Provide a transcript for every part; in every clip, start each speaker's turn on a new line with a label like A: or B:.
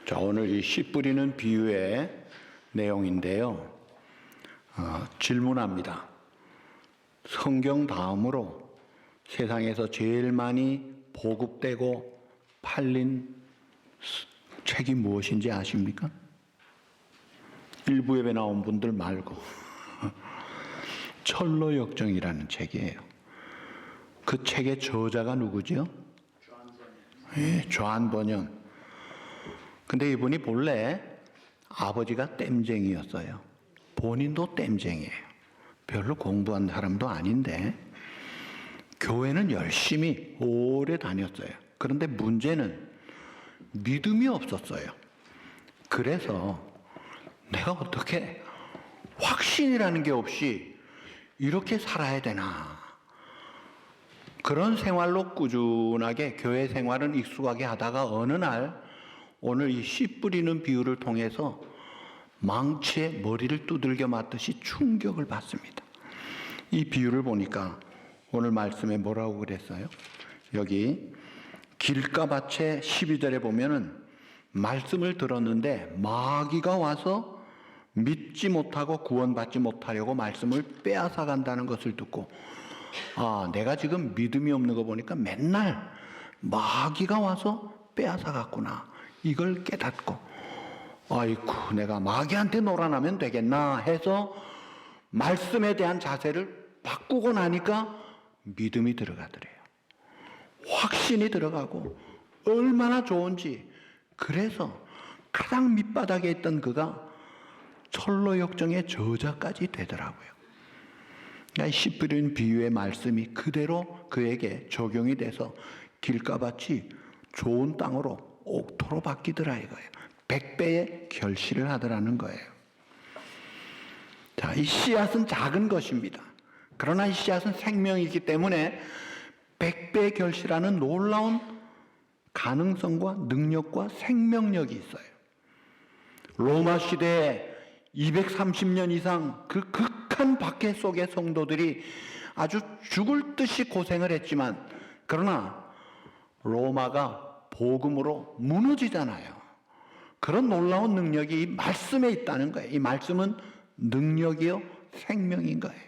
A: 자, 오늘 이 씨 뿌리는 비유의 내용인데요. 질문합니다. 성경 다음으로 세상에서 제일 많이 보급되고 팔린 책이 무엇인지 아십니까? 일부 예배 나온 분들 말고 철로역정이라는 책이에요. 그 책의 저자가 누구죠? 존 버년. 근데 이분이 본래 아버지가 땜쟁이였어요. 본인도 땜쟁이에요. 별로 공부한 사람도 아닌데 교회는 열심히 오래 다녔어요. 그런데 문제는 믿음이 없었어요. 그래서 내가 어떻게 확신이라는 게 없이 이렇게 살아야 되나. 그런 생활로 꾸준하게 교회 생활은 익숙하게 하다가 어느 날 오늘 이 씨 뿌리는 비유를 통해서 망치에 머리를 두들겨 맞듯이 충격을 받습니다. 이 비유를 보니까 오늘 말씀에 뭐라고 그랬어요? 여기 길가밭의 12절에 보면은 말씀을 들었는데 마귀가 와서 믿지 못하고 구원받지 못하려고 말씀을 빼앗아 간다는 것을 듣고 내가 지금 믿음이 없는 거 보니까 맨날 마귀가 와서 빼앗아 갔구나. 이걸 깨닫고 아이고 내가 마귀한테 놀아나면 되겠나 해서 말씀에 대한 자세를 바꾸고 나니까 믿음이 들어가더래요. 확신이 들어가고 얼마나 좋은지. 그래서 가장 밑바닥에 있던 그가 철로역정의 저자까지 되더라고요. 씨 뿌린 비유의 말씀이 그대로 그에게 적용이 돼서 길가밭이 좋은 땅으로 옥토로 바뀌더라 이거예요. 100배의 결실을 하더라는 거예요. 자, 이 씨앗은 작은 것입니다. 그러나 이 씨앗은 생명이기 때문에 100배의 결실하는 놀라운 가능성과 능력과 생명력이 있어요. 로마 시대에 230년 이상 그 극한 박해 속의 성도들이 아주 죽을 듯이 고생을 했지만 그러나 로마가 복음으로 무너지잖아요. 그런 놀라운 능력이 이 말씀에 있다는 거예요. 이 말씀은 능력이요 생명인 거예요.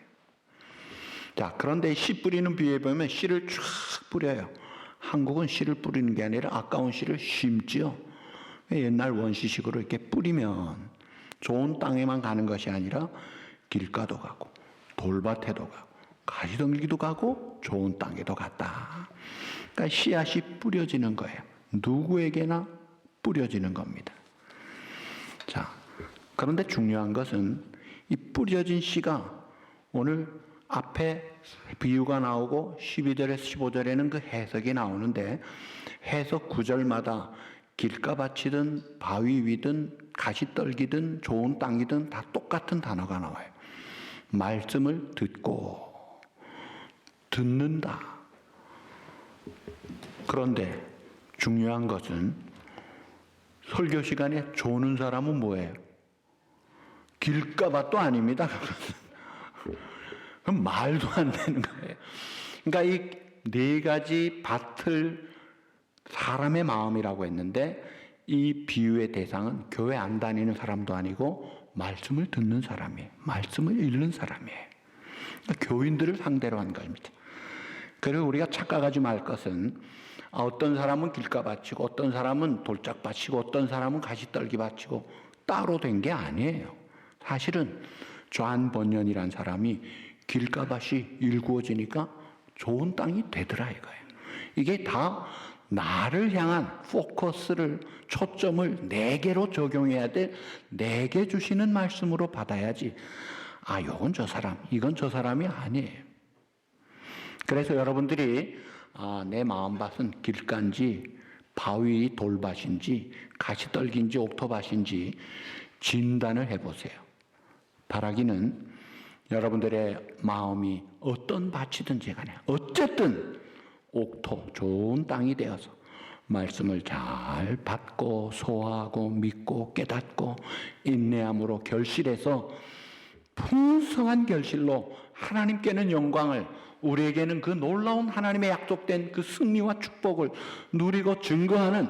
A: 자, 그런데 씨 뿌리는 비유에 보면 씨를 쫙 뿌려요. 한국은 씨를 뿌리는 게 아니라 아까운 씨를 심지요. 옛날 원시식으로 이렇게 뿌리면 좋은 땅에만 가는 것이 아니라 길가도 가고 돌밭에도 가고 가시덤기도 가고 좋은 땅에도 갔다. 그러니까 씨앗이 뿌려지는 거예요. 누구에게나 뿌려지는 겁니다. 자, 그런데 중요한 것은 이 뿌려진 씨가 오늘 앞에 비유가 나오고 12절에서 15절에는 그 해석이 나오는데 해석 9절마다 길가밭이든 바위 위든 가시떨기든 좋은 땅이든 다 똑같은 단어가 나와요. 말씀을 듣고 듣는다. 그런데 중요한 것은 설교 시간에 조는 사람은 뭐예요? 길가밭도 아닙니다. 그럼 말도 안 되는 거예요. 그러니까 이 네 가지 밭을 사람의 마음이라고 했는데 이 비유의 대상은 교회 안 다니는 사람도 아니고 말씀을 듣는 사람이에요. 말씀을 읽는 사람이에요. 그러니까 교인들을 상대로 한 겁니다. 그리고 우리가 착각하지 말 것은 어떤 사람은 길가밭이고 어떤 사람은 돌짝밭이고 어떤 사람은 가시떨기밭이고 따로 된 게 아니에요. 사실은 존 버년이라는 사람이 길가밭이 일구어지니까 좋은 땅이 되더라 이거예요. 이게 다 나를 향한 포커스를 초점을 내게로 적용해야 돼. 내게 주시는 말씀으로 받아야지. 요건 저 사람, 이건 저 사람이 아니에요. 그래서 여러분들이 내 마음밭은 길가인지 바위 돌밭인지 가시떨기인지 옥토밭인지 진단을 해보세요. 바라기는 여러분들의 마음이 어떤 밭이든지 간에 어쨌든 옥토, 좋은 땅이 되어서 말씀을 잘 받고 소화하고 믿고 깨닫고 인내함으로 결실해서 풍성한 결실로 하나님께는 영광을, 우리에게는 그 놀라운 하나님의 약속된 그 승리와 축복을 누리고 증거하는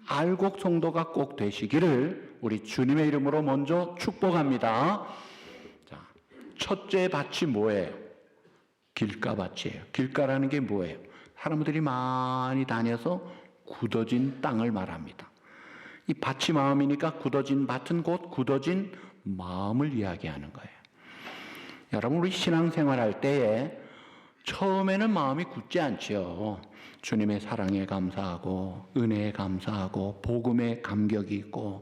A: 알곡 성도가 꼭 되시기를 우리 주님의 이름으로 먼저 축복합니다. 자, 첫째 밭이 뭐예요? 길가밭이에요. 길가라는 게 뭐예요? 사람들이 많이 다녀서 굳어진 땅을 말합니다. 이 밭이 마음이니까 굳어진 밭은 곧 굳어진 마음을 이야기하는 거예요. 여러분, 우리 신앙생활할 때에 처음에는 마음이 굳지 않지요. 주님의 사랑에 감사하고 은혜에 감사하고 복음에 감격이 있고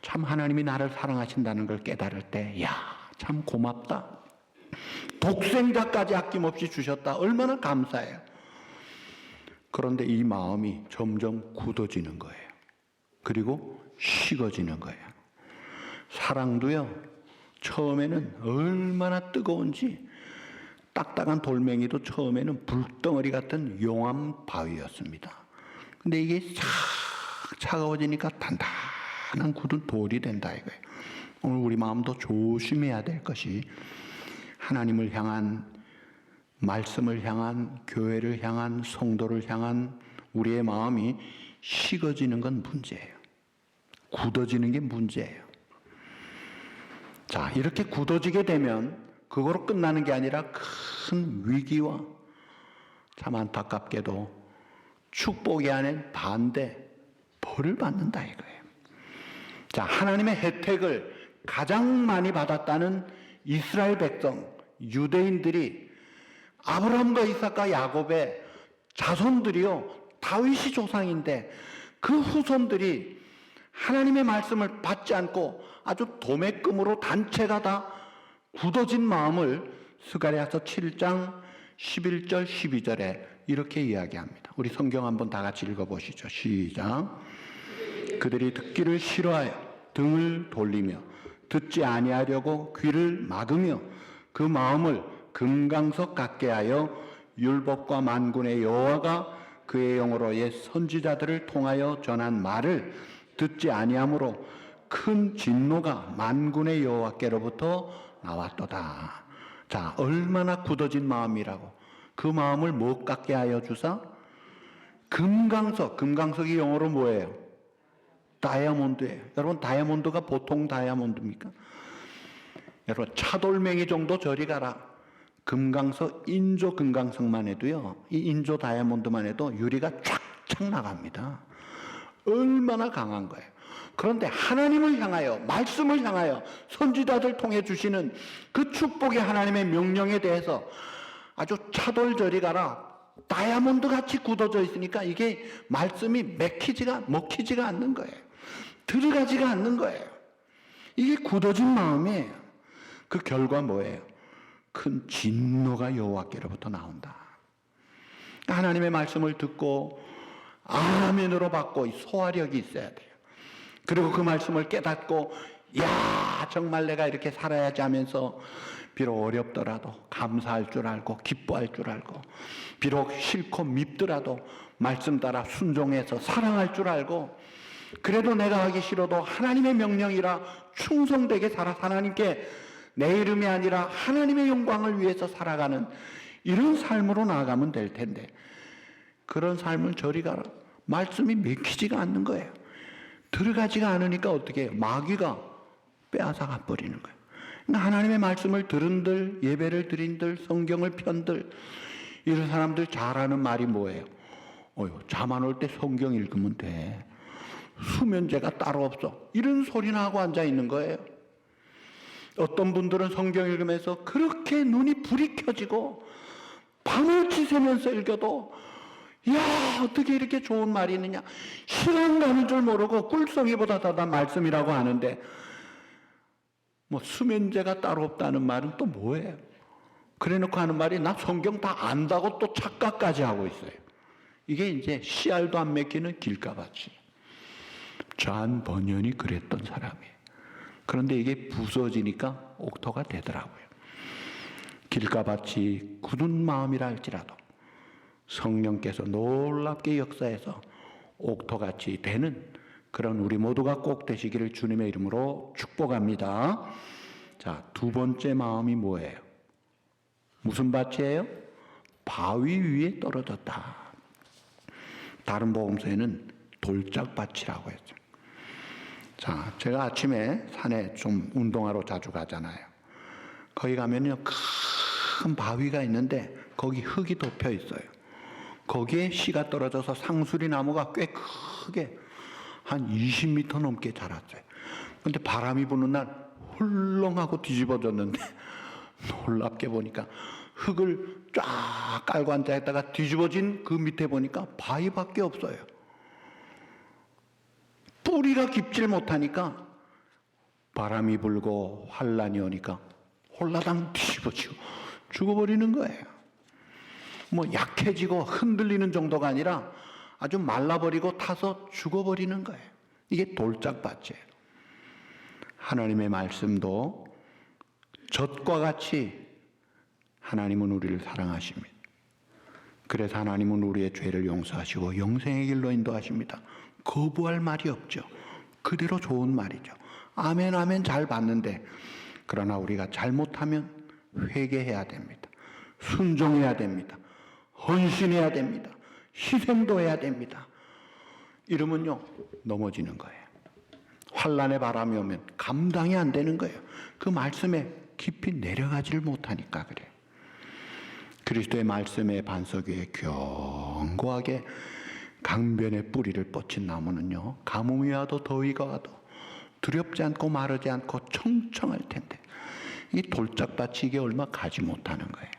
A: 참 하나님이 나를 사랑하신다는 걸 깨달을 때 야, 참 고맙다. 독생자까지 아낌없이 주셨다. 얼마나 감사해요. 그런데 이 마음이 점점 굳어지는 거예요. 그리고 식어지는 거예요. 사랑도요, 처음에는 얼마나 뜨거운지 딱딱한 돌멩이도 처음에는 불덩어리 같은 용암 바위였습니다. 근데 이게 차가워지니까 단단한 굳은 돌이 된다 이거예요. 오늘 우리 마음도 조심해야 될 것이 하나님을 향한, 말씀을 향한, 교회를 향한, 성도를 향한 우리의 마음이 식어지는 건 문제예요. 굳어지는 게 문제예요. 자, 이렇게 굳어지게 되면 그거로 끝나는 게 아니라 큰 위기와 참 안타깝게도 축복이 아닌 반대, 벌을 받는다 이거예요. 자, 하나님의 혜택을 가장 많이 받았다는 이스라엘 백성, 유대인들이 아브라함과 이삭과 야곱의 자손들이요, 다윗이 조상인데 그 후손들이 하나님의 말씀을 받지 않고 아주 도매금으로 단체가 다 굳어진 마음을 스가랴서 7장 11절 12절에 이렇게 이야기합니다. 우리 성경 한번 다 같이 읽어보시죠. 시작. 그들이 듣기를 싫어하여 등을 돌리며 듣지 아니하려고 귀를 막으며 그 마음을 금강석 같게 하여 율법과 만군의 여호와가 그의 영으로 옛 선지자들을 통하여 전한 말을 듣지 아니하므로 큰 진노가 만군의 여호와께로부터 나왔도다. 자, 얼마나 굳어진 마음이라고. 그 마음을 못 갖게 하여 주사 금강석, 금강석이 영어로 뭐예요? 다이아몬드예요. 여러분, 다이아몬드가 보통 다이아몬드입니까? 여러분, 차돌멩이 정도 저리 가라. 금강석, 인조 금강석만 해도요, 이 인조 다이아몬드만 해도 유리가 쫙쫙 나갑니다. 얼마나 강한 거예요. 그런데 하나님을 향하여, 말씀을 향하여 선지자들 통해 주시는 그 축복의 하나님의 명령에 대해서 아주 차돌 저리 가라, 다이아몬드 같이 굳어져 있으니까 이게 말씀이 먹히지가 않는 거예요. 들어가지가 않는 거예요. 이게 굳어진 마음이에요. 그 결과 뭐예요? 큰 진노가 여호와께로부터 나온다. 하나님의 말씀을 듣고 아멘으로 받고 소화력이 있어야 돼요. 그리고 그 말씀을 깨닫고 야, 정말 내가 이렇게 살아야지 하면서 비록 어렵더라도 감사할 줄 알고 기뻐할 줄 알고 비록 싫고 밉더라도 말씀 따라 순종해서 사랑할 줄 알고 그래도 내가 하기 싫어도 하나님의 명령이라 충성되게 살아 하나님께 내 이름이 아니라 하나님의 영광을 위해서 살아가는 이런 삶으로 나아가면 될 텐데 그런 삶은 저리 가라. 말씀이 맥히지가 않는 거예요. 들어가지가 않으니까 어떻게 해요? 마귀가 빼앗아가 버리는 거예요. 그러니까 하나님의 말씀을 들은들, 예배를 드린들, 성경을 편들 이런 사람들 잘하는 말이 뭐예요? 잠 안 올 때 성경 읽으면 돼. 수면제가 따로 없어. 이런 소리나 하고 앉아 있는 거예요. 어떤 분들은 성경 읽으면서 그렇게 눈이 불이 켜지고 밤을 지새면서 읽어도 야, 어떻게 이렇게 좋은 말이 있느냐. 시간 가는 줄 모르고 꿀송이보다 더다 말씀이라고 하는데 뭐 수면제가 따로 없다는 말은 또 뭐예요? 그래놓고 하는 말이 나 성경 다 안다고 또 착각까지 하고 있어요. 이게 이제 씨알도 안 맥히는 길가밭이. 존 번연이 그랬던 사람이에요. 그런데 이게 부서지니까 옥토가 되더라고요. 길가밭이 굳은 마음이라 할지라도 성령께서 놀랍게 역사해서 옥토같이 되는 그런 우리 모두가 꼭 되시기를 주님의 이름으로 축복합니다. 자, 두 번째 마음이 뭐예요? 무슨 밭이에요? 바위 위에 떨어졌다. 다른 복음서에는 돌짝밭이라고 했죠. 자, 제가 아침에 산에 좀 운동하러 자주 가잖아요. 거기 가면요, 큰 바위가 있는데 거기 흙이 덮여 있어요. 거기에 씨가 떨어져서 상수리 나무가 꽤 크게 한 20m 넘게 자랐어요. 근데 바람이 부는 날 훌렁하고 뒤집어졌는데 놀랍게 보니까 흙을 쫙 깔고 앉아있다가 뒤집어진 그 밑에 보니까 바위밖에 없어요. 뿌리가 깊질 못하니까 바람이 불고 환란이 오니까 홀라당 뒤집어지고 죽어버리는 거예요. 뭐 약해지고 흔들리는 정도가 아니라 아주 말라버리고 타서 죽어버리는 거예요. 이게 돌짝밭이에요. 하나님의 말씀도 젖과 같이 하나님은 우리를 사랑하십니다. 그래서 하나님은 우리의 죄를 용서하시고 영생의 길로 인도하십니다. 거부할 말이 없죠. 그대로 좋은 말이죠. 아멘 아멘 잘 받는데, 그러나 우리가 잘못하면 회개해야 됩니다. 순종해야 됩니다. 헌신해야 됩니다. 희생도 해야 됩니다. 이러면요 넘어지는 거예요. 환란의 바람이 오면 감당이 안 되는 거예요. 그 말씀에 깊이 내려가지를 못하니까 그래요. 그리스도의 말씀의 반석 위에 견고하게 강변의 뿌리를 뻗친 나무는요, 가뭄이 와도 더위가 와도 두렵지 않고 마르지 않고 청청할 텐데, 이 돌짝밭이 이게 얼마 가지 못하는 거예요.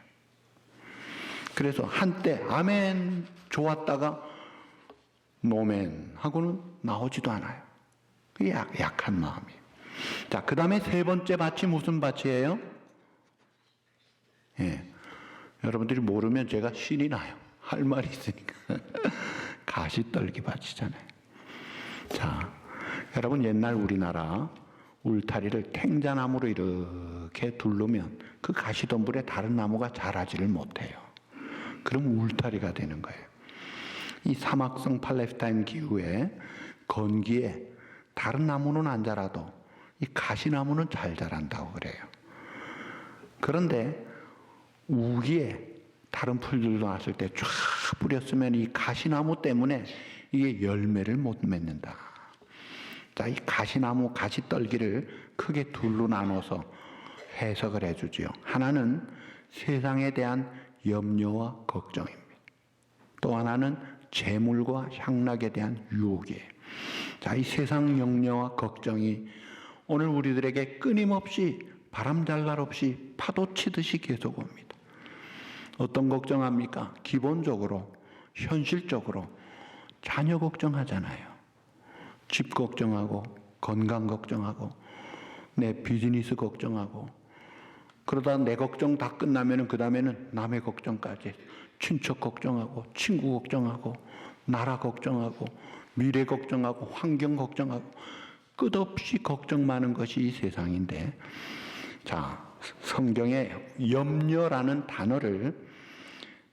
A: 그래서 한때 아멘 좋았다가 노멘 하고는 나오지도 않아요. 그게 약한 마음이에요. 자, 그 다음에 세 번째 밭이 무슨 밭이에요? 예. 여러분들이 모르면 제가 신이 나요. 할 말이 있으니까. 가시떨기 밭이잖아요. 자, 여러분 옛날 우리나라 울타리를 탱자나무로 이렇게 둘르면 그 가시덤불에 다른 나무가 자라지를 못해요. 그럼 울타리가 되는 거예요. 이 사막성 팔레스타인 기후에 건기에 다른 나무는 안 자라도 이 가시나무는 잘 자란다고 그래요. 그런데 우기에 다른 풀들도 났을 때 쫙 뿌렸으면 이 가시나무 때문에 이게 열매를 못 맺는다. 자, 이 가시나무 가시떨기를 크게 둘로 나눠서 해석을 해주지요. 하나는 세상에 대한 염려와 걱정입니다. 또 하나는 재물과 향락에 대한 유혹이에요. 자, 이 세상 염려와 걱정이 오늘 우리들에게 끊임없이 바람잘 없이 파도 치듯이 계속 옵니다. 어떤 걱정합니까? 기본적으로 현실적으로 자녀 걱정하잖아요. 집 걱정하고 건강 걱정하고 내 비즈니스 걱정하고, 그러다 내 걱정 다 끝나면은 그 다음에는 남의 걱정까지, 친척 걱정하고 친구 걱정하고 나라 걱정하고 미래 걱정하고 환경 걱정하고 끝없이 걱정 많은 것이 이 세상인데, 자, 성경에 염려라는 단어를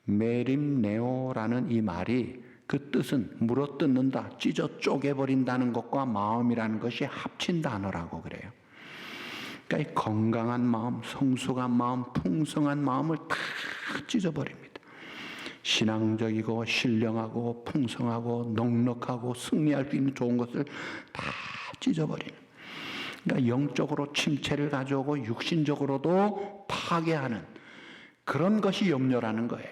A: 메림네오라는 이 말이 그 뜻은 물어뜯는다, 찢어 쪼개버린다는 것과 마음이라는 것이 합친 단어라고 그래요. 그러니까 이 건강한 마음, 성숙한 마음, 풍성한 마음을 다 찢어버립니다. 신앙적이고 신령하고 풍성하고 넉넉하고 승리할 수 있는 좋은 것을 다 찢어버리는, 그러니까 영적으로 침체를 가져오고 육신적으로도 파괴하는 그런 것이 염려라는 거예요.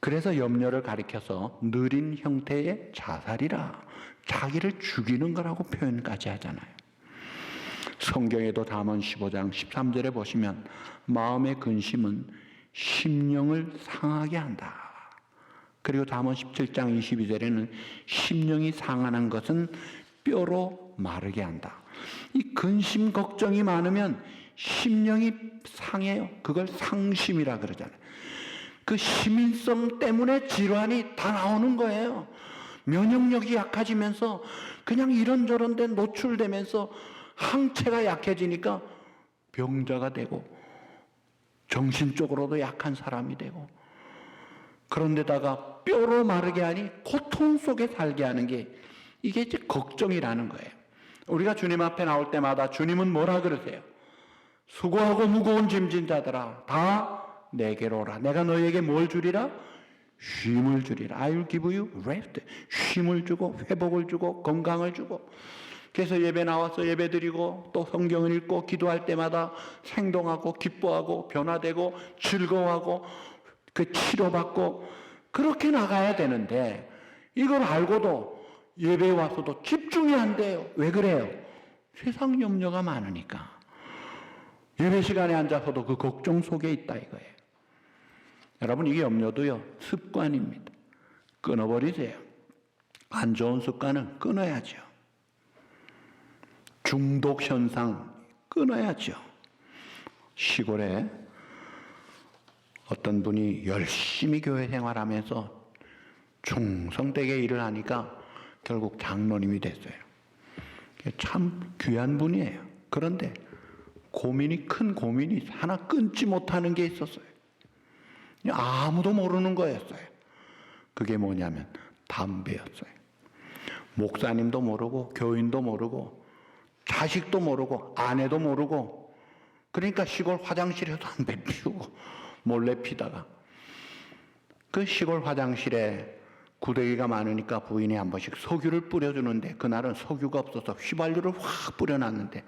A: 그래서 염려를 가리켜서 느린 형태의 자살이라, 자기를 죽이는 거라고 표현까지 하잖아요. 성경에도 잠언 15장 13절에 보시면 마음의 근심은 심령을 상하게 한다. 그리고 잠언 17장 22절에는 심령이 상한 것은 뼈로 마르게 한다. 이 근심 걱정이 많으면 심령이 상해요. 그걸 상심이라 그러잖아요. 그 시민성 때문에 질환이 다 나오는 거예요. 면역력이 약해지면서 그냥 이런저런 데 노출되면서 항체가 약해지니까 병자가 되고 정신적으로도 약한 사람이 되고, 그런데다가 뼈로 마르게 하니 고통 속에 살게 하는 게 이게 이제 걱정이라는 거예요. 우리가 주님 앞에 나올 때마다 주님은 뭐라 그러세요? 수고하고 무거운 짐진 자들아 다 내게로 오라. 내가 너희에게 뭘 주리라? 쉼을 주리라. I will give you rest. 쉼을 주고 회복을 주고 건강을 주고. 그래서 예배 나와서 예배 드리고 또 성경을 읽고 기도할 때마다 생동하고 기뻐하고 변화되고 즐거워하고 그 치료받고 그렇게 나가야 되는데 이걸 알고도 예배에 와서도 집중이 안 돼요. 왜 그래요? 세상 염려가 많으니까. 예배 시간에 앉아서도 그 걱정 속에 있다 이거예요. 여러분, 이게 염려도요, 습관입니다. 끊어버리세요. 안 좋은 습관은 끊어야죠. 중독 현상 끊어야죠. 시골에 어떤 분이 열심히 교회 생활하면서 충성되게 일을 하니까 결국 장로님이 됐어요. 참 귀한 분이에요. 그런데 큰 고민이 하나 끊지 못하는 게 있었어요. 아무도 모르는 거였어요. 그게 뭐냐면 담배였어요. 목사님도 모르고 교인도 모르고 자식도 모르고 아내도 모르고, 그러니까 시골 화장실에서 담배 피우고 몰래 피다가 그 시골 화장실에 구더기가 많으니까 부인이 한 번씩 석유를 뿌려주는데 그날은 석유가 없어서 휘발유를 확 뿌려놨는데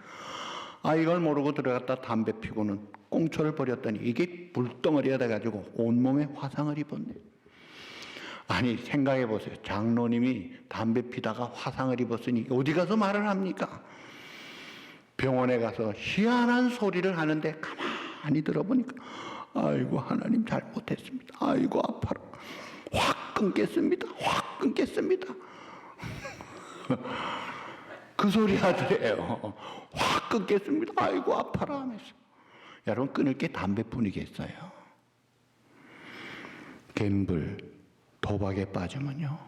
A: 이걸 모르고 들어갔다 담배 피고는 꽁초를 버렸더니 이게 물덩어리가 돼가지고 온몸에 화상을 입었네. 아니, 생각해 보세요. 장로님이 담배 피다가 화상을 입었으니 어디 가서 말을 합니까? 병원에 가서 희한한 소리를 하는데 가만히 들어보니까 아이고 하나님 잘못했습니다. 아이고 아파라. 확 끊겠습니다. 확 끊겠습니다. 그 소리 하더래요. 확 끊겠습니다. 아이고 아파라 하면서. 여러분, 끊을 게 담배뿐이겠어요. 갬블, 도박에 빠지면요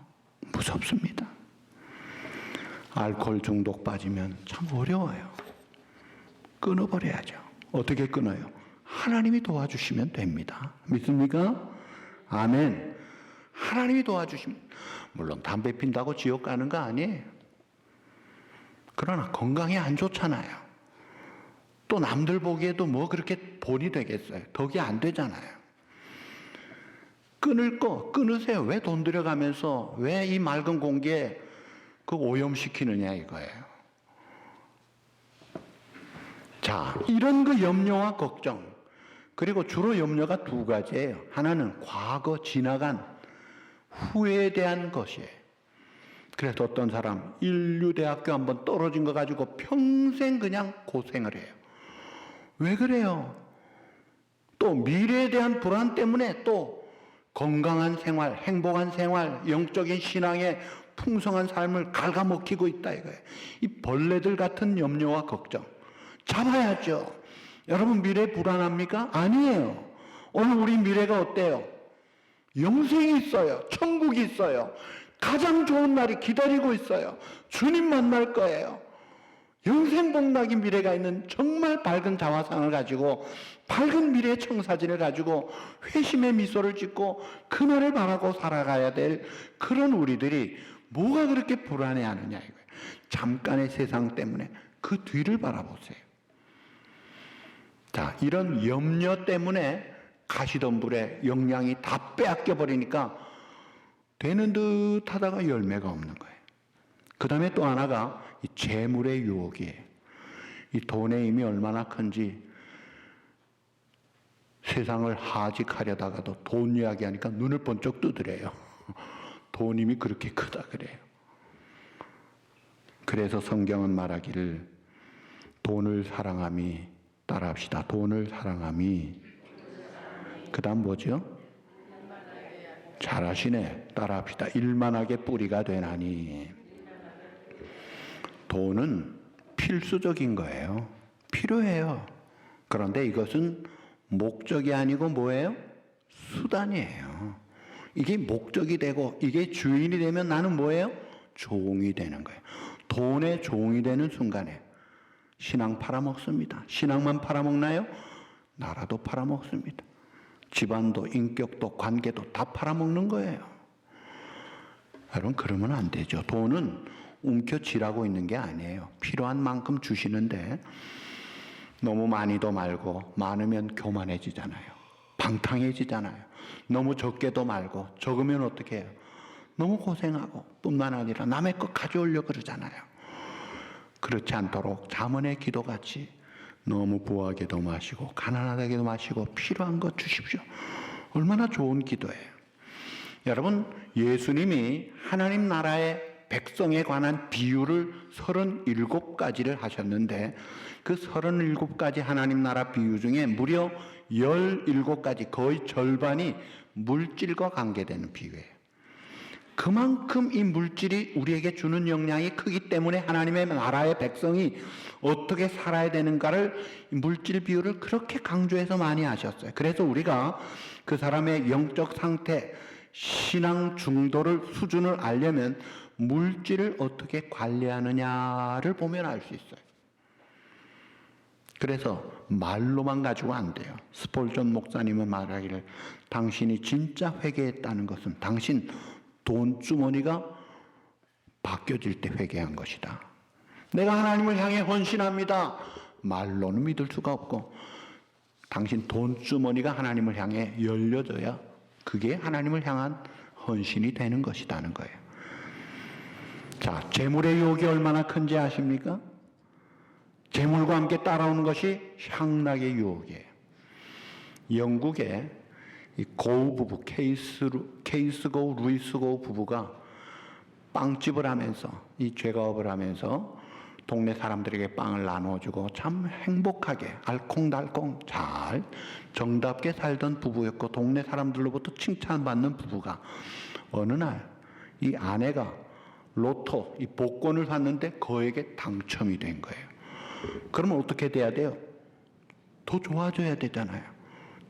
A: 무섭습니다. 알코올 중독 빠지면 참 어려워요. 끊어버려야죠. 어떻게 끊어요? 하나님이 도와주시면 됩니다. 믿습니까? 아멘. 하나님이 도와주시면. 물론 담배 핀다고 지옥 가는 거 아니에요. 그러나 건강에 안 좋잖아요. 또 남들 보기에도 뭐 그렇게 본이 되겠어요. 덕이 안 되잖아요. 끊을 거 끊으세요. 왜 돈 들여가면서 왜 이 맑은 공기에 그 오염시키느냐 이거예요. 자, 이런 그 염려와 걱정, 그리고 주로 염려가 두 가지예요. 하나는 과거 지나간 후회에 대한 것이에요. 그래서 어떤 사람 인류대학교 한번 떨어진 거 가지고 평생 그냥 고생을 해요. 왜 그래요? 또 미래에 대한 불안 때문에 또 건강한 생활, 행복한 생활, 영적인 신앙의 풍성한 삶을 갉아먹히고 있다 이거예요. 이 벌레들 같은 염려와 걱정 잡아야죠. 여러분, 미래 불안합니까? 아니에요. 오늘 우리 미래가 어때요? 영생이 있어요. 천국이 있어요. 가장 좋은 날이 기다리고 있어요. 주님 만날 거예요. 영생복락의 미래가 있는 정말 밝은 자화상을 가지고 밝은 미래의 청사진을 가지고 회심의 미소를 짓고 그날을 바라고 살아가야 될 그런 우리들이 뭐가 그렇게 불안해하느냐 이거예요. 잠깐의 세상 때문에 그 뒤를 바라보세요. 자, 이런 염려 때문에 가시덤불에 영양이 다 빼앗겨 버리니까 되는 듯 하다가 열매가 없는 거예요. 그 다음에 또 하나가 이 재물의 유혹이에요. 이 돈의 힘이 얼마나 큰지 세상을 하직하려다가도 돈 이야기하니까 눈을 번쩍 뜨더래요. 돈 힘이 그렇게 크다 그래요. 그래서 성경은 말하기를 돈을 사랑함이 따라합시다. 돈을 사랑함이 그 다음 뭐죠? 잘하시네. 따라합시다. 일만하게 뿌리가 되나니. 돈은 필수적인 거예요. 필요해요. 그런데 이것은 목적이 아니고 뭐예요? 수단이에요. 이게 목적이 되고 이게 주인이 되면 나는 뭐예요? 종이 되는 거예요. 돈의 종이 되는 순간에 신앙 팔아먹습니다. 신앙만 팔아먹나요? 나라도 팔아먹습니다. 집안도 인격도 관계도 다 팔아먹는 거예요. 여러분, 그러면 안 되죠. 돈은 움켜쥐라고 있는 게 아니에요. 필요한 만큼 주시는데 너무 많이도 말고 많으면 교만해지잖아요. 방탕해지잖아요. 너무 적게도 말고, 적으면 어떻게 해요? 너무 고생하고 뿐만 아니라 남의 것 가져오려고 그러잖아요. 그렇지 않도록 잠언의 기도같이 너무 부하게도 마시고 가난하게도 마시고 필요한 것 주십시오. 얼마나 좋은 기도예요. 여러분, 예수님이 하나님 나라의 백성에 관한 비유를 37가지를 하셨는데 그 37가지 하나님 나라 비유 중에 무려 17가지, 거의 절반이 물질과 관계되는 비유예요. 그만큼 이 물질이 우리에게 주는 영향이 크기 때문에 하나님의 나라의 백성이 어떻게 살아야 되는가를 물질 비유를 그렇게 강조해서 많이 하셨어요. 그래서 우리가 그 사람의 영적 상태, 신앙 중도를 수준을 알려면 물질을 어떻게 관리하느냐를 보면 알 수 있어요. 그래서 말로만 가지고 안 돼요. 스폴전 목사님은 말하기를 당신이 진짜 회개했다는 것은 당신 돈주머니가 바뀌어질 때 회개한 것이다. 내가 하나님을 향해 헌신합니다. 말로는 믿을 수가 없고 당신 돈주머니가 하나님을 향해 열려져야 그게 하나님을 향한 헌신이 되는 것이라는 거예요. 자, 재물의 유혹이 얼마나 큰지 아십니까? 재물과 함께 따라오는 것이 향락의 유혹이에요. 영국의 이 고우 부부, 케이스 고우, 루이스 고우 부부가 빵집을 하면서, 이 죄가업을 하면서 동네 사람들에게 빵을 나눠주고 참 행복하게 알콩달콩 잘 정답게 살던 부부였고 동네 사람들로부터 칭찬받는 부부가 어느 날 이 아내가 로또, 이 복권을 샀는데 거액에 당첨이 된 거예요. 그러면 어떻게 돼야 돼요? 더 좋아져야 되잖아요.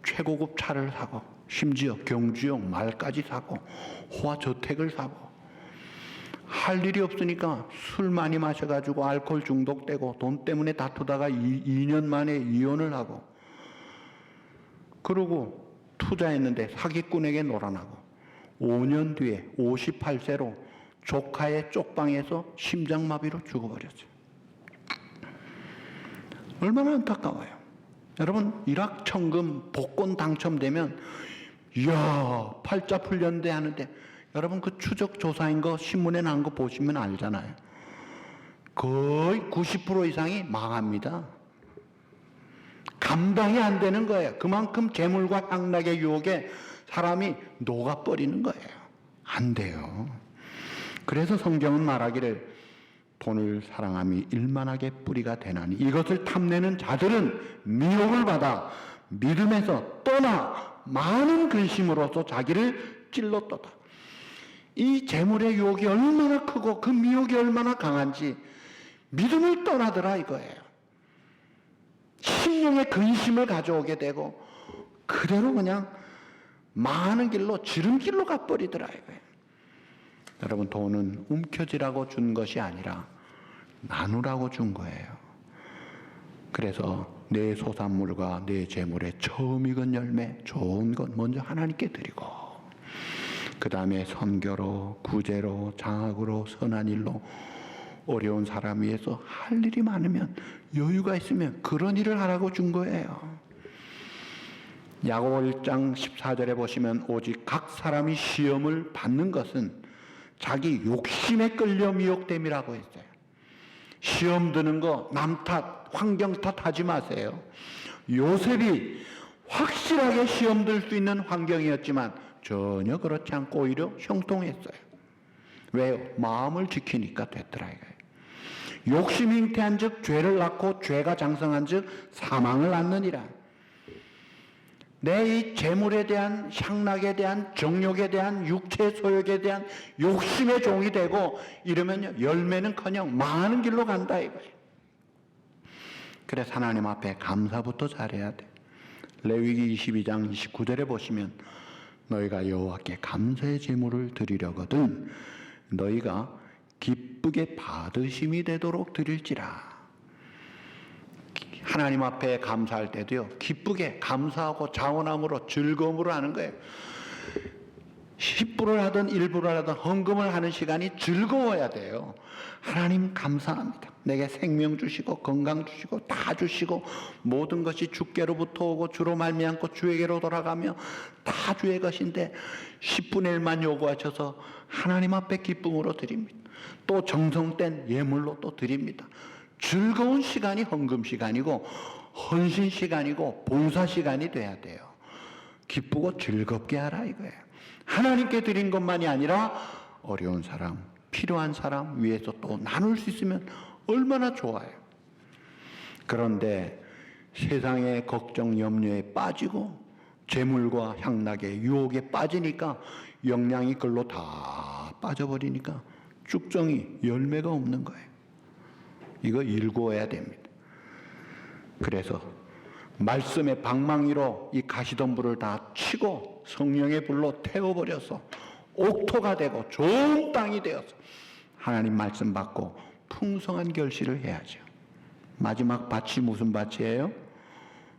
A: 최고급 차를 사고 심지어 경주용 말까지 사고 호화저택을 사고 할 일이 없으니까 술 많이 마셔가지고 알코올 중독되고 돈 때문에 다투다가 2년 만에 이혼을 하고 그러고 투자했는데 사기꾼에게 놀아나고 5년 뒤에 58세로 조카의 쪽방에서 심장마비로 죽어버렸어요. 얼마나 안타까워요. 여러분, 일확천금 복권 당첨되면 이야 팔자 풀렸는데 하는데 여러분 그 추적 조사인 거 신문에 난 거 보시면 알잖아요. 거의 90% 이상이 망합니다. 감당이 안 되는 거예요. 그만큼 재물과 향락의 유혹에 사람이 녹아버리는 거예요. 안 돼요. 그래서 성경은 말하기를 돈을 사랑함이 일만하게 뿌리가 되나니 이것을 탐내는 자들은 미혹을 받아 믿음에서 떠나 많은 근심으로서 자기를 찔렀도다. 이 재물의 유혹이 얼마나 크고 그 미혹이 얼마나 강한지 믿음을 떠나더라 이거예요. 심령의 근심을 가져오게 되고 그대로 그냥 많은 길로 지름길로 가버리더라 이거예요. 여러분, 돈은 움켜쥐라고 준 것이 아니라 나누라고 준 거예요. 그래서 내 소산물과 내 재물의 처음 익은 열매 좋은 것 먼저 하나님께 드리고 그 다음에 선교로 구제로 장학으로 선한 일로 어려운 사람 위해서 할 일이 많으면 여유가 있으면 그런 일을 하라고 준 거예요. 야고보 1장 14절에 보시면 오직 각 사람이 시험을 받는 것은 자기 욕심에 끌려 미혹됨이라고 했어요. 시험 드는 거 남 탓, 환경 탓하지 마세요. 요셉이 확실하게 시험 들 수 있는 환경이었지만 전혀 그렇지 않고 오히려 형통했어요. 왜요? 마음을 지키니까 됐더라 이거예요. 욕심이 잉태한 즉 죄를 낳고 죄가 장성한 즉 사망을 낳느니라. 내 이 재물에 대한 향락에 대한 정욕에 대한 육체 소욕에 대한 욕심의 종이 되고 이러면요 열매는커녕 많은 길로 간다 이거예요. 그래서 하나님 앞에 감사부터 잘해야 돼. 레위기 22장 29절에 보시면 너희가 여호와께 감사의 제물을 드리려거든 너희가 기쁘게 받으심이 되도록 드릴지라. 하나님 앞에 감사할 때도요 기쁘게 감사하고 자원함으로 즐거움으로 하는 거예요. 10불을 하든 1불을 하든 헌금을 하는 시간이 즐거워야 돼요. 하나님 감사합니다. 내게 생명 주시고 건강 주시고 다 주시고 모든 것이 주께로부터 오고 주로 말미암고 주에게로 돌아가며 다 주의 것인데 10분의 1만 요구하셔서 하나님 앞에 기쁨으로 드립니다. 또 정성된 예물로 또 드립니다. 즐거운 시간이 헌금 시간이고 헌신 시간이고 봉사 시간이 돼야 돼요. 기쁘고 즐겁게 하라 이거예요. 하나님께 드린 것만이 아니라 어려운 사람, 필요한 사람 위해서 또 나눌 수 있으면 얼마나 좋아요. 그런데 세상의 걱정, 염려에 빠지고 재물과 향락의 유혹에 빠지니까 영양이 글로 다 빠져버리니까 쭉정이 열매가 없는 거예요. 이거 일구어야 됩니다. 그래서 말씀의 방망이로 이 가시덤불을 다 치고 성령의 불로 태워버려서 옥토가 되고 좋은 땅이 되어서 하나님 말씀 받고 풍성한 결실을 해야죠. 마지막 밭이 무슨 밭이에요?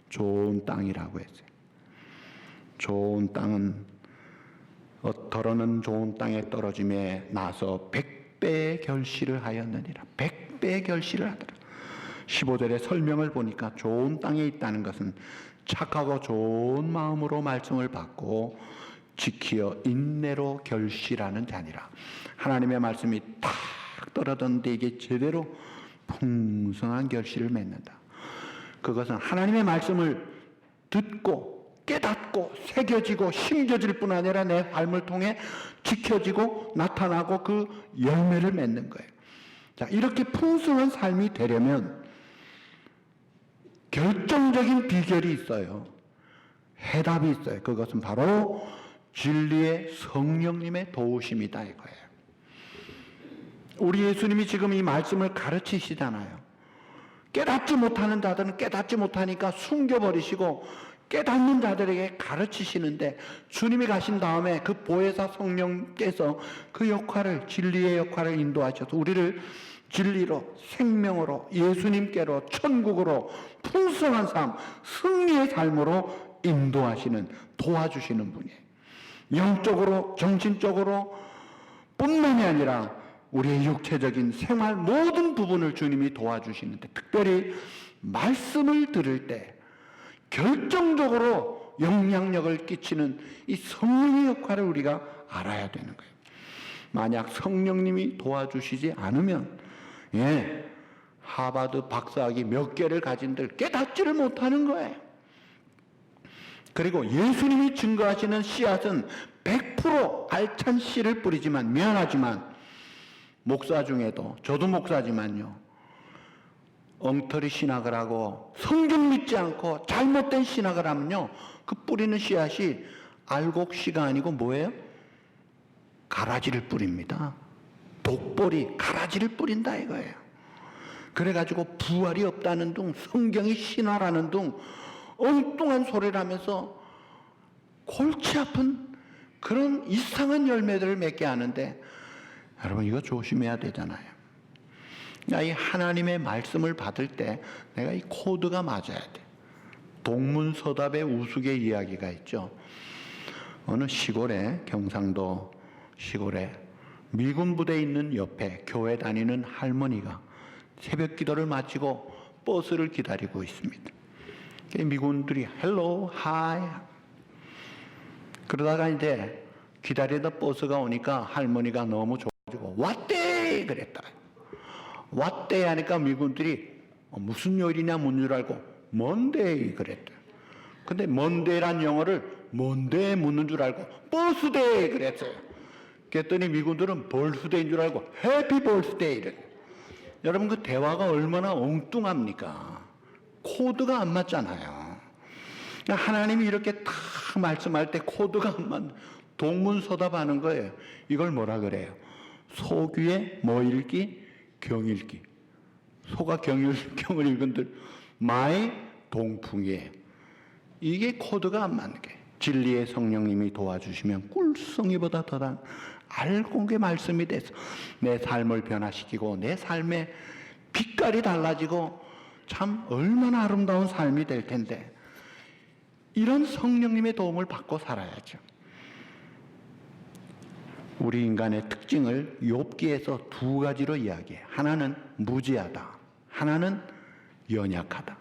A: 좋은 땅이라고 했어요. 좋은 땅은 더러는 좋은 땅에 떨어짐에 나서 100배의 결실을 하였느니라. 100배의 결실을 하더라. 15절의 설명을 보니까 좋은 땅에 있다는 것은 착하고 좋은 마음으로 말씀을 받고 지키어 인내로 결실하는 자니라. 하나님의 말씀이 탁 떨어졌는데 이게 제대로 풍성한 결실을 맺는다. 그것은 하나님의 말씀을 듣고 깨닫고 새겨지고 심겨질 뿐 아니라 내 삶을 통해 지켜지고 나타나고 그 열매를 맺는 거예요. 자, 이렇게 풍성한 삶이 되려면 결정적인 비결이 있어요. 해답이 있어요. 그것은 바로 진리의 성령님의 도우심이다 이거예요. 우리 예수님이 지금 이 말씀을 가르치시잖아요. 깨닫지 못하는 자들은 깨닫지 못하니까 숨겨버리시고 깨닫는 자들에게 가르치시는데 주님이 가신 다음에 그 보혜사 성령께서 그 역할을 진리의 역할을 인도하셔서 우리를 진리로 생명으로 예수님께로 천국으로 풍성한 삶 승리의 삶으로 인도하시는 도와주시는 분이에요. 영적으로 정신적으로 뿐만이 아니라 우리의 육체적인 생활 모든 부분을 주님이 도와주시는데 특별히 말씀을 들을 때 결정적으로 영향력을 끼치는 이 성령의 역할을 우리가 알아야 되는 거예요. 만약 성령님이 도와주시지 않으면 하버드 박사학위 몇 개를 가진들 깨닫지를 못하는 거예요. 그리고 예수님이 증거하시는 씨앗은 100% 알찬 씨를 뿌리지만 미안하지만 목사 중에도 저도 목사지만요. 엉터리 신학을 하고 성경 믿지 않고 잘못된 신학을 하면요. 그 뿌리는 씨앗이 알곡씨가 아니고 뭐예요? 가라지를 뿌립니다. 독보리 가라지를 뿌린다 이거예요. 그래가지고 부활이 없다는 둥 성경이 신화라는 둥 엉뚱한 소리를 하면서 골치 아픈 그런 이상한 열매들을 맺게 하는데 여러분 이거 조심해야 되잖아요. 이 하나님의 말씀을 받을 때 내가 이 코드가 맞아야 돼. 동문서답의 우스개 이야기가 있죠. 어느 시골에 경상도 시골에 미군 부대에 있는 옆에 교회 다니는 할머니가 새벽 기도를 마치고 버스를 기다리고 있습니다. 미군들이 헬로 하이 그러다가 이제 기다리다 버스가 오니까 할머니가 너무 좋아가지고 왔대 그랬다. 왔대 하니까 미군들이 무슨 요일이냐 묻는 줄 알고 먼데이 그랬대. 근데 먼데이란 영어를 뭔데 묻는 줄 알고 버스데이 그랬어요. 그랬더니 미군들은 벌스데이인 줄 알고 해피 벌스데이를. 여러분 그 대화가 얼마나 엉뚱합니까? 코드가 안 맞잖아요. 하나님이 이렇게 다 말씀할 때 코드가 안 맞. 동문서답하는 거예요. 이걸 뭐라 그래요? 소귀에 뭐 읽기? 경 읽기. 소가 경을 읽은들 마의 동풍이에요. 이게 코드가 안 맞는 게 진리의 성령님이 도와주시면 꿀송이보다 더한 알곡의 말씀이 돼서 내 삶을 변화시키고 내 삶의 빛깔이 달라지고 참 얼마나 아름다운 삶이 될 텐데 이런 성령님의 도움을 받고 살아야죠. 우리 인간의 특징을 욥기에서 두 가지로 이야기해. 하나는 무지하다. 하나는 연약하다.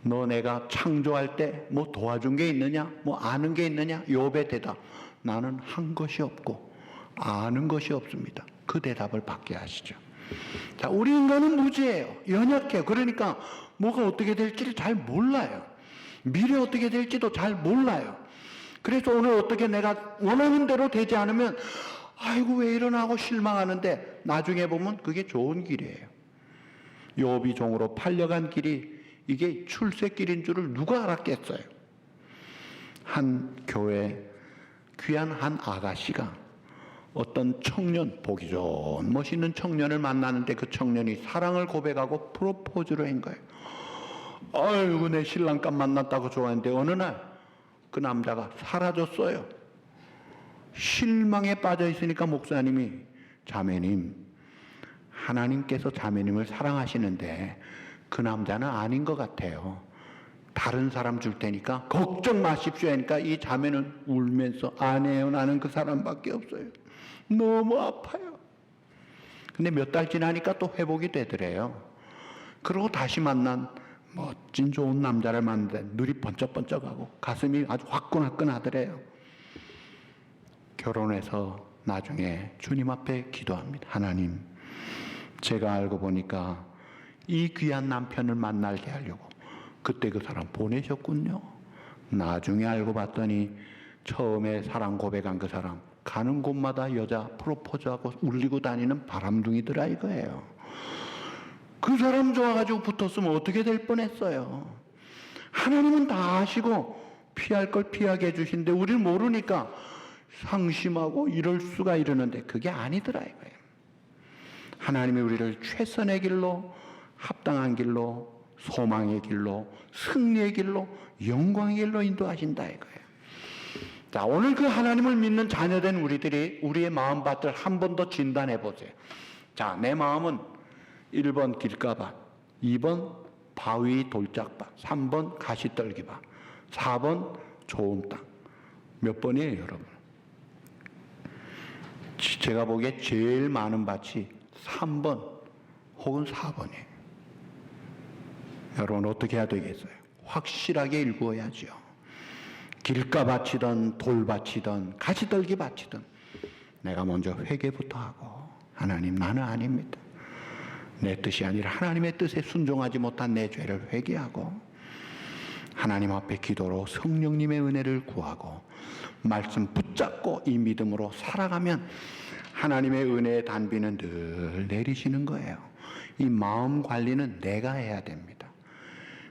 A: 너 내가 창조할 때 뭐 도와준 게 있느냐? 뭐 아는 게 있느냐? 욥의 대답. 나는 한 것이 없고 아는 것이 없습니다. 그 대답을 받게 하시죠. 자, 우리 인간은 무지해요. 연약해요. 그러니까 뭐가 어떻게 될지를 잘 몰라요. 미래 어떻게 될지도 잘 몰라요. 그래서 오늘 어떻게 내가 원하는 대로 되지 않으면 아이고 왜 이러나 하고 실망하는데 나중에 보면 그게 좋은 길이에요. 욥이 종으로 팔려간 길이 이게 출세길인 줄을 누가 알았겠어요. 한 교회 귀한 한 아가씨가 어떤 청년, 보기 좋은 멋있는 청년을 만나는데 그 청년이 사랑을 고백하고 프로포즈를 한 거예요. 아이고 내 신랑감 만났다고 좋아했는데 어느 날 그 남자가 사라졌어요. 실망에 빠져 있으니까 목사님이 자매님, 하나님께서 자매님을 사랑하시는데 그 남자는 아닌 것 같아요. 다른 사람 줄 테니까 걱정 마십시오 하니까 이 자매는 울면서 아니에요, 나는 그 사람밖에 없어요. 너무 아파요. 근데 몇 달 지나니까 또 회복이 되더래요. 그러고 다시 만난 멋진 좋은 남자를 만났는데 눈이 번쩍번쩍하고 가슴이 아주 화끈화끈하더래요. 결혼해서 나중에 주님 앞에 기도합니다. 하나님, 제가 알고 보니까 이 귀한 남편을 만나게 하려고 그때 그 사람 보내셨군요. 나중에 알고 봤더니 처음에 사랑 고백한 그 사람 가는 곳마다 여자 프로포즈하고 울리고 다니는 바람둥이더라 이거예요. 그 사람 좋아가지고 붙었으면 어떻게 될 뻔했어요. 하나님은 다 아시고 피할 걸 피하게 해주신데 우리는 모르니까 상심하고 이럴 수가 이러는데 그게 아니더라 이거예요. 하나님이 우리를 최선의 길로, 합당한 길로, 소망의 길로, 승리의 길로, 영광의 길로 인도하신다 이거예요. 자, 오늘 그 하나님을 믿는 자녀된 우리들이 우리의 마음밭을 한 번 더 진단해 보세요. 자, 내 마음은 1번 길가밭, 2번 바위 돌짝밭, 3번 가시떨기밭, 4번 좋은 땅. 몇 번이에요, 여러분? 제가 보기에 제일 많은 밭이 3번 혹은 4번이에요. 여러분 어떻게 해야 되겠어요? 확실하게 읽어야죠. 길가밭이든 돌밭이든 가시떨기밭이든 내가 먼저 회개부터 하고 하나님 나는 아닙니다. 내 뜻이 아니라 하나님의 뜻에 순종하지 못한 내 죄를 회개하고 하나님 앞에 기도로 성령님의 은혜를 구하고 말씀 붙잡고 이 믿음으로 살아가면 하나님의 은혜의 단비는 늘 내리시는 거예요. 이 마음 관리는 내가 해야 됩니다.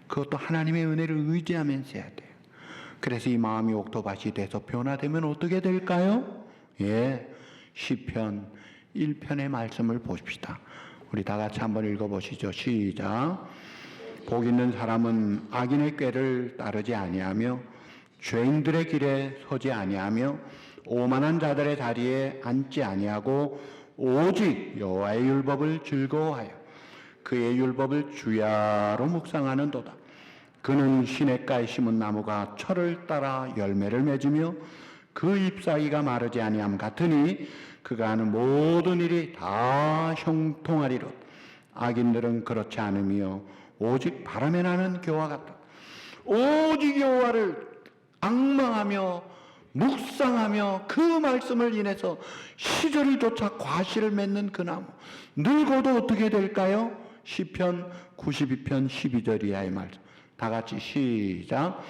A: 그것도 하나님의 은혜를 의지하면서 해야 돼요. 그래서 이 마음이 옥토밭이 돼서 변화되면 어떻게 될까요? 예, 시편 1편의 말씀을 보십시다. 우리 다 같이 한번 읽어보시죠. 시작. 복 있는 사람은 악인의 꾀를 따르지 아니하며 죄인들의 길에 서지 아니하며 오만한 자들의 자리에 앉지 아니하고 오직 여호와의 율법을 즐거워하여 그의 율법을 주야로 묵상하는도다. 그는 시냇가에 심은 나무가 철을 따라 열매를 맺으며 그 잎사귀가 마르지 아니함 같으니 그가 하는 모든 일이 다 형통하리로다. 악인들은 그렇지 않으며 오직 바람에 나는 겨와 같다. 오직 여호와를 앙망하며 묵상하며 그 말씀을 인해서 시절을 쫓아 과실을 맺는 그 나무. 늙어도 어떻게 될까요? 시편 92편 12절 이하의 말씀. 다 같이 시작.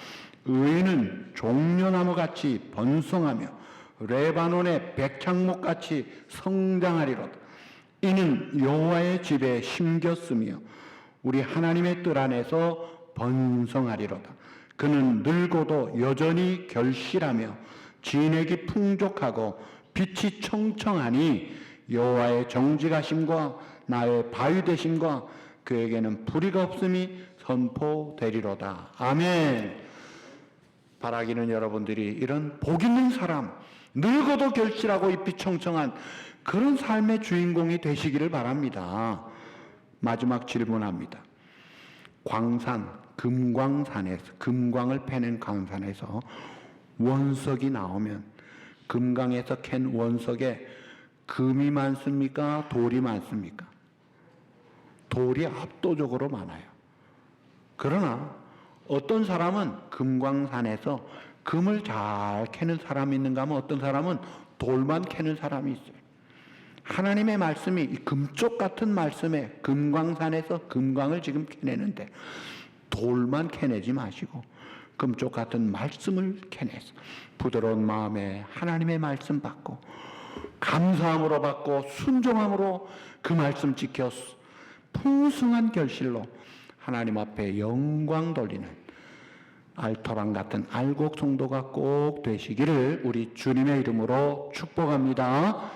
A: 의인은 종려나무같이 번성하며 레바논의 백향목같이 성장하리로다. 이는 여호와의 집에 심겼으며 우리 하나님의 뜰 안에서 번성하리로다. 그는 늙어도 여전히 결실하며 진액이 풍족하고 빛이 청청하니 여호와의 정직하심과 나의 바위 되심과 그에게는 불의가 없음이 선포되리로다. 아멘. 바라기는 여러분들이 이런 복 있는 사람, 늙어도 결실하고 잎이 청청한 그런 삶의 주인공이 되시기를 바랍니다. 마지막 질문합니다. 광산, 금광산에서, 금광을 패는 광산에서 원석이 나오면 금강에서 캔 원석에 금이 많습니까? 돌이 많습니까? 돌이 압도적으로 많아요. 그러나 어떤 사람은 금광산에서 금을 잘 캐는 사람이 있는가 하면 어떤 사람은 돌만 캐는 사람이 있어요. 하나님의 말씀이 이 금쪽 같은 말씀에 금광산에서 금광을 지금 캐내는데 돌만 캐내지 마시고 금쪽 같은 말씀을 캐내서 부드러운 마음에 하나님의 말씀 받고 감사함으로 받고 순종함으로 그 말씀 지켜 풍성한 결실로 하나님 앞에 영광 돌리는 알토란 같은 알곡 성도가 꼭 되시기를 우리 주님의 이름으로 축복합니다.